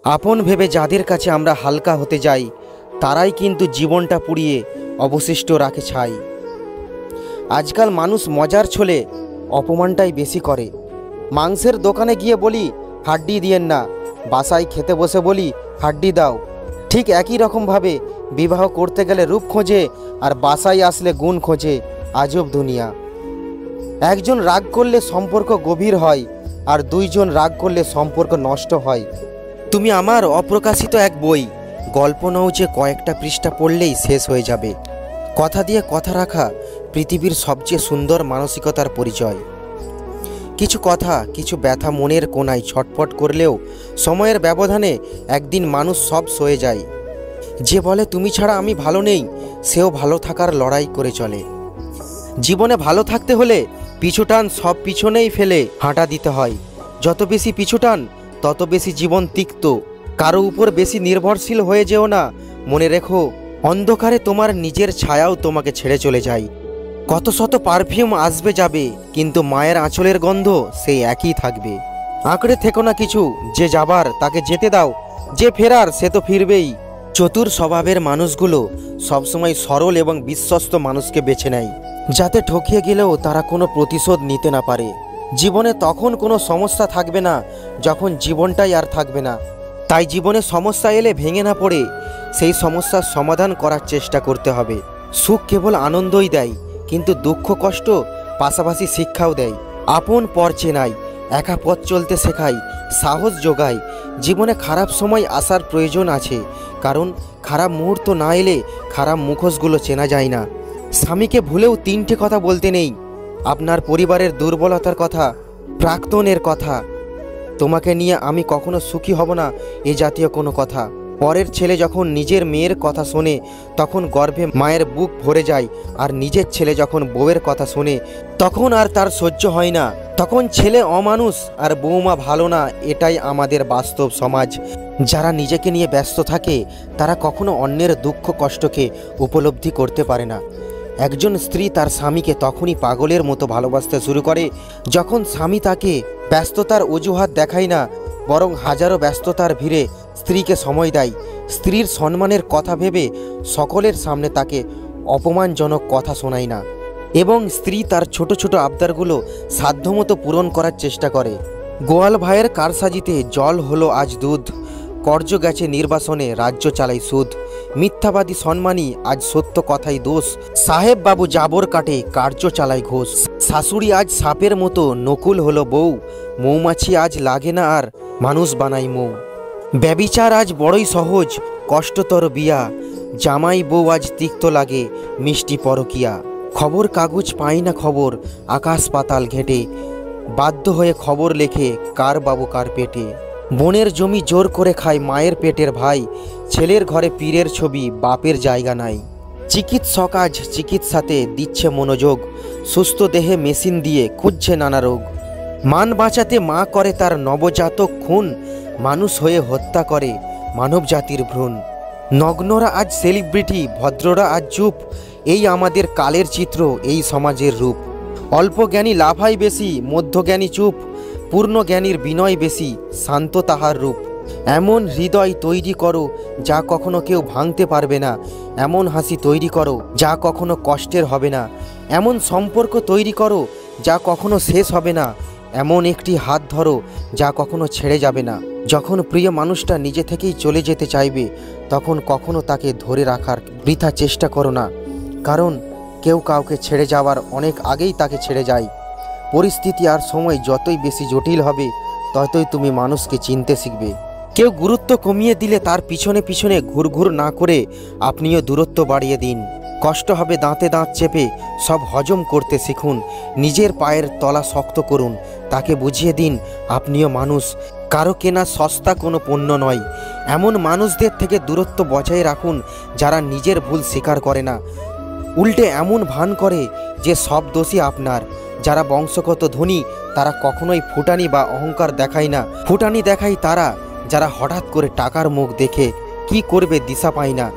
আপন ভেবে যাদের কাছে আমরা হালকা হতে যাই তারাই কিন্তু জীবনটা পুড়িয়ে অবশিষ্ট রাখে ছাই। আজকাল মানুষ মজার ছলে অপমানটাই বেশি করে। মাংসের দোকানে গিয়ে বলি হাড্ডি দিয়েন না, বাসায় খেতে বসে বলি হাড্ডি দাও। ঠিক একই রকমভাবে বিবাহ করতে গেলে রূপ খোঁজে আর বাসায় আসলে গুণ খোঁজে। আজব দুনিয়া। একজন রাগ করলে সম্পর্ক গভীর হয় আর দুইজন রাগ করলে সম্পর্ক নষ্ট হয়। তুমি আমার অপ্রকাশিত এক বই, গল্প নও যে কয়েকটা পৃষ্ঠা পড়লেই শেষ হয়ে যাবে। কথা দিয়ে কথা রাখা পৃথিবীর সবচেয়ে সুন্দর মানসিকতার পরিচয়। কিছু কথা, কিছু ব্যথা মনের কোণায় ছটফট করলেও সময়ের ব্যবধানে একদিন মানুষ সব সয়ে যায়। যে বলে তুমি ছাড়া আমি ভালো নেই, সেও ভালো থাকার লড়াই করে চলে। জীবনে ভালো থাকতে হলে পিছুটান সব পিছনেই ফেলে হাঁটা দিতে হয়। যত বেশি পিছুটান তত বেশি জীবন তিক্ত। কারো উপর বেশি নির্ভরশীল হয়ে যেও না। মনে রেখো, অন্ধকারে তোমার নিজের ছায়াও তোমাকে ছেড়ে চলে যায়। কত শত পারফিউম আসবে যাবে, কিন্তু মায়ের আঁচলের গন্ধ সেই একই থাকবে। আঁকড়ে থেকো না কিছু, যে যাবার তাকে যেতে দাও, যে ফেরার সে তো ফিরবেই। চতুর স্বভাবের মানুষগুলো সবসময় সরল এবং বিশ্বস্ত মানুষকে বেছে নেয়, যাতে ঠকিয়ে গেলেও তারা কোনো প্রতিশোধ নিতে না পারে। জীবনে তখন কোনো সমস্যা থাকবে না যখন জীবনটাই আর থাকবে না। তাই জীবনে সমস্যা এলে ভেঙে না পড়ে সেই সমস্যার সমাধান করার চেষ্টা করতে হবে। সুখ কেবল আনন্দই দেয়, কিন্তু দুঃখ কষ্ট পাশাপাশি শিক্ষাও দেয়। আপন পর চেনাই, একা পথ চলতে শেখাই, সাহস যোগায়। জীবনে খারাপ সময় আসার প্রয়োজন আছে, কারণ খারাপ মুহূর্ত না এলে খারাপ মুখোশগুলো চেনা যায় না। স্বামীকে ভুলেও তিনটে কথা বলতে নেই। আপনার পরিবারের দুর্বলতার কথা, প্রাক্তনের কথা, তোমাকে নিয়ে আমি কখনো সুখী হব না, এ জাতীয় কোনো কথা। পরের ছেলে যখন নিজের মেয়ের কথা শোনে তখন গর্ভে মায়ের বুক ভরে যায়, আর নিজের ছেলে যখন বউয়ের কথা শোনে তখন আর তার সহ্য হয় না। তখন ছেলে অমানুষ আর বৌমা ভালো না। এটাই আমাদের বাস্তব সমাজ। যারা নিজেকে নিয়ে ব্যস্ত থাকে তারা কখনো অন্যের দুঃখ কষ্টকে উপলব্ধি করতে পারে না। একজন স্ত্রী তার স্বামীকে তখনই পাগলের মতো ভালোবাসতে শুরু করে যখন স্বামী তাকে ব্যস্ততার অজুহাত দেখায় না, বরং হাজারো ব্যস্ততার ভিড়ে স্ত্রীকে সময় দেয়। স্ত্রীর সম্মানের কথা ভেবে সকলের সামনে তাকে অপমানজনক কথা শোনায় না, এবং স্ত্রী তার ছোট ছোট আবদারগুলো সাধ্যমতো পূরণ করার চেষ্টা করে। গোয়াল ভাইয়ের কারসাজিতে জল হলো আজ দুধ, কর্য গেছে নির্বাসনে রাজ্য চালাই সুদ। মিথ্যাবাদী সম্মানী আজ সত্য কথাই দোষ, সাহেব বাবু জাবর কাটে কার্য চালায় ঘোষ। শাশুড়ি আজ সাপের মতো নকুল হলো বউ, মৌমাছি আজ লাগে না আর মানুষ বানাই মৌ। ব্যবিচার আজ বড়ই সহজ, কষ্টতর বিয়া, জামাই বউ আজ তিক্ত লাগে মিষ্টি পরকিয়া। খবর কাগজ পাই না খবর আকাশ পাতাল ঘেটে, বাধ্য হয়ে খবর লেখে কার বাবু কার পেটে। বোনের জমি জোর করে খায় মায়ের পেটের ভাই, ছেলের ঘরে পীরের ছবি বাপের জায়গা নাই। চিকিৎসক আজ চিকিৎসাতে দিচ্ছে মনোযোগ, সুস্থ দেহে মেশিন দিয়ে খুঁজছে নানা রোগ। মান বাঁচাতে মা করে তার নবজাতক খুন, মানুষ হয়ে হত্যা করে মানব জাতির ভ্রূণ। নগ্নরা আজ সেলিব্রিটি, ভদ্ররা আজ চুপ, এই আমাদের কালের চিত্র, এই সমাজের রূপ। অল্প জ্ঞানী লাফাই বেশি, মধ্যজ্ঞানী চুপ, পূর্ণ জ্ঞানীর বিনয় বেশি, শান্ত তাহার রূপ। এমন হৃদয় তৈরি করো যা কখনো কেউ ভাঙতে পারবে না, এমন হাসি তৈরি করো যা কখনো কষ্টের হবে না, এমন সম্পর্ক তৈরি করো যা কখনো শেষ হবে না, এমন একটি হাত ধরো যা কখনো ছেড়ে যাবে না। যখন প্রিয় মানুষটা নিজে থেকেই চলে যেতে চাইবে তখন কখনো তাকে ধরে রাখার বৃথা চেষ্টা করো না, কারণ কেউ কাউকে ছেড়ে যাওয়ার অনেক আগেই তাকে ছেড়ে যায়। পরিস্থিতি আর সময় যতই বেশি জটিল হবে ততই তুমি মানুষকে চিনতে শিখবে। কেউ গুরুত্ব কমিয়ে দিলে তার পিছনে পিছনে ঘুরঘুর না করে আপনিও দূরত্ব বাড়িয়ে দিন। কষ্ট হবে দাঁতে দাঁত চেপে সব হজম করতে শিখুন। নিজের পায়ের তলা শক্ত করুন, তাকে বুঝিয়ে দিন আপনিও মানুষ, কারো কেনা সস্তা কোনো পণ্য নয়। এমন মানুষদের থেকে দূরত্ব বজায় রাখুন যারা নিজের ভুল স্বীকার করে না, উল্টে এমন ভান করে যে সব দোষী আপনার। যারা বংশগত ধনী তারা কখনোই ফুটানি বা অহংকার দেখায় না, ফুটানি দেখায় তারা যারা হঠাৎ করে টাকার মুখ দেখে কি করবে দিশা পায় না।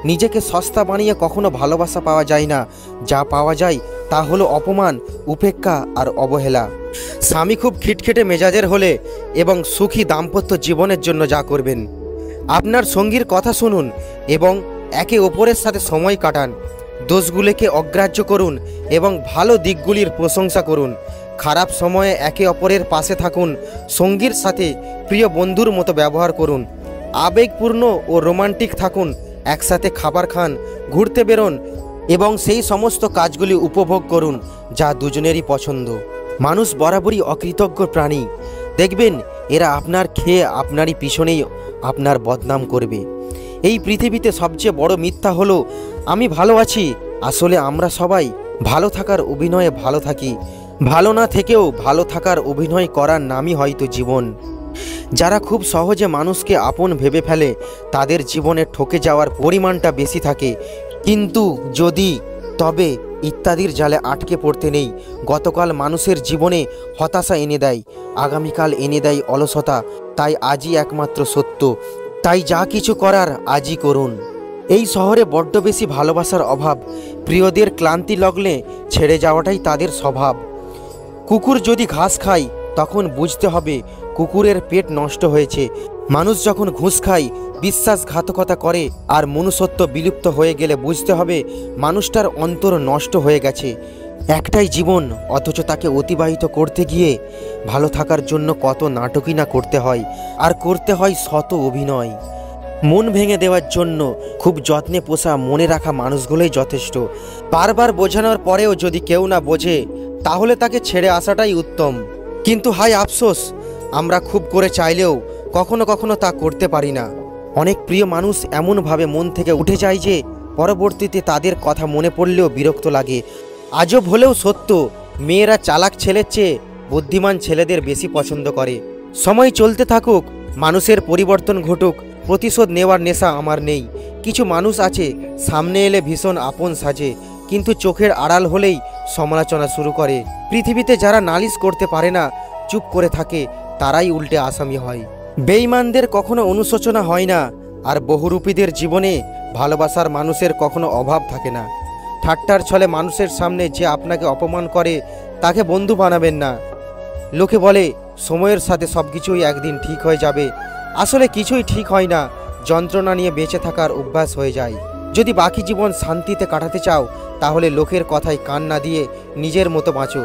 নিজেকে সস্তা বানিয়ে কখনো ভালোবাসা পাওয়া যায় না, যা পাওয়া যায় তা হলো অপমান, উপেক্ষা আর অবহেলা। স্বামী খুব খিটখিটে মেজাজের হলে এবং সুখী দাম্পত্য জীবনের জন্য যা করবেন, আপনার সঙ্গীর কথা শুনুন এবং একে অপরের সাথে সময় কাটান। দোষগুলোকে অগ্রাহ্য করুন এবং ভালো দিকগুলির প্রশংসা করুন। খারাপ সময়ে একে অপরের পাশে থাকুন। সঙ্গীর সাথে প্রিয় বন্ধুর মতো ব্যবহার করুন। আবেগপূর্ণ ও রোমান্টিক থাকুন। একসাথে খাবার খান, ঘুরতে বেরোন এবং সেই সমস্ত কাজগুলি উপভোগ করুন যা দুজনেরই পছন্দ। মানুষ বরাবরই অকৃতজ্ঞ প্রাণী। দেখবেন এরা আপনার খেয়ে আপনারই পিছনেই আপনার বদনাম করবে। এই পৃথিবীতে সবচেয়ে বড় মিথ্যা হলো আমি ভালো আছি। আসলে আমরা সবাই ভালো থাকার অভিনয়ে ভালো থাকি। ভালো না থেকেও ভালো থাকার অভিনয় করার নামই হয়তো জীবন। যারা খুব সহজে মানুষকে আপন ভেবে ফেলে তাদের জীবনে ঠকে যাওয়ার পরিমাণটা বেশি থাকে। কিন্তু যদি তবে ইত্যাদির জালে আটকে পড়তে নেই। গতকাল মানুষের জীবনে হতাশা এনে দেয়, আগামীকাল এনে দেয় অলসতা। তাই আজই একমাত্র সত্য। তাই যা কিছু করার আজই করুন। এই শহরে বড্ড বেশি ভালোবাসার অভাব। প্রিয়দের ক্লান্তি লগলে ছেড়ে যাওয়াটাই তাদের স্বভাব। কুকুর যদি ঘাস খায় তখন বুঝতে হবে কুকুরের পেট নষ্ট হয়েছে। মানুষ যখন ঘুষ খায়, বিশ্বাসঘাতকতা করে আর মনুষ্যত্ব বিলুপ্ত হয়ে গেলে বুঝতে হবে মানুষটার অন্তর নষ্ট হয়ে গেছে। একটাই জীবন, অথচ তাকে অতিবাহিত করতে গিয়ে ভালো থাকার জন্য কত নাটকই না করতে হয়, আর করতে হয় শত অভিনয়। মন ভেঙে দেওয়ার জন্য খুব যত্নে পোষা মনে রাখা মানুষগুলোই যথেষ্ট। বারবার বোঝানোর পরেও যদি কেউ না বোঝে তাহলে তাকে ছেড়ে আসাটাই উত্তম। কিন্তু হায় আফসোস, আমরা খুব করে চাইলেও কখনো কখনো তা করতে পারি না। অনেক প্রিয় মানুষ এমনভাবে মন থেকে উঠে যায় যে পরবর্তীতে তাদের কথা মনে পড়লেও বিরক্ত লাগে। আজব হলেও সত্য, মেয়েরা চালাক ছেলের চেয়ে বুদ্ধিমান ছেলেদের বেশি পছন্দ করে। সময় চলতে থাকুক, মানুষের পরিবর্তন ঘটুক, প্রতিশোধ নেওয়ার নেশা আমার নেই। কিছু মানুষ আছে সামনে এলে ভীষণ আপন সাজে, কিন্তু চোখের আড়াল হলেই সমালোচনা শুরু করে। পৃথিবীতে যারা নালিশ করতে পারে না, চুপ করে থাকে, তারাই উল্টে আসামি হয়। বেঈমানদের কখনো অনুশোচনা হয় না, আর বহুরূপীদের জীবনে ভালোবাসার মানুষের কখনো অভাব থাকে না। ঠাট্টার ছলে মানুষের সামনে যে আপনাকে অপমান করে তাকে বন্ধু বানাবেন না। লোকে বলে সময়ের সাথে সব কিছুই একদিন ঠিক হয়ে যাবে। আসলে কিছুই ঠিক হয় না। যন্ত্রণা নিয়ে বেঁচে থাকার অভ্যাস হয়ে যায়। যদি বাকি জীবন শান্তিতে কাটাতে চাও তাহলে লোকের কথায় কান না দিয়ে নিজের মতো বাঁচো।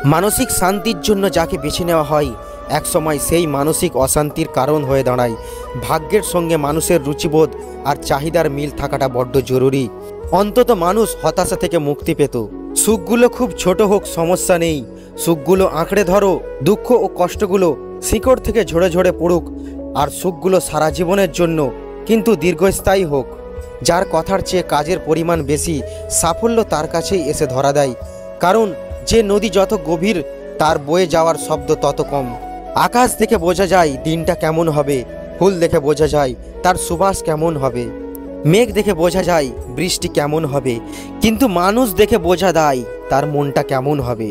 মানসিক শান্তির জন্য যাকে বেছে নেওয়া হয় একসময় সেই মানসিক অশান্তির কারণ হয়ে দাঁড়ায়। ভাগ্যের সঙ্গে মানুষের রুচিবোধ আর চাহিদার মিল থাকাটা বড্ড জরুরি। অন্তত মানুষ হতাশা থেকে মুক্তি পেত। সুখগুলো খুব ছোট হোক সমস্যা নেই, সুখগুলো আঁকড়ে ধরো। দুঃখ ও কষ্টগুলো শিকড় থেকে ঝরে ঝরে পড়ুক, আর সুখগুলো সারা জীবনের জন্য কিন্তু দীর্ঘস্থায়ী হোক। যার কথার চেয়ে কাজের পরিমাণ বেশি, সাফল্য তার কাছেই এসে ধরা দেয়। কারণ যে নদী যত গভীর তার বয়ে যাওয়ার শব্দ তত কম। আকাশ দেখে বোঝা যায় দিনটা কেমন হবে, ফুল দেখে বোঝা যায় তার সুবাস কেমন হবে, মেঘ দেখে বোঝা যায় বৃষ্টি কেমন হবে, কিন্তু মানুষ দেখে বোঝা দেয় তার মনটা কেমন হবে।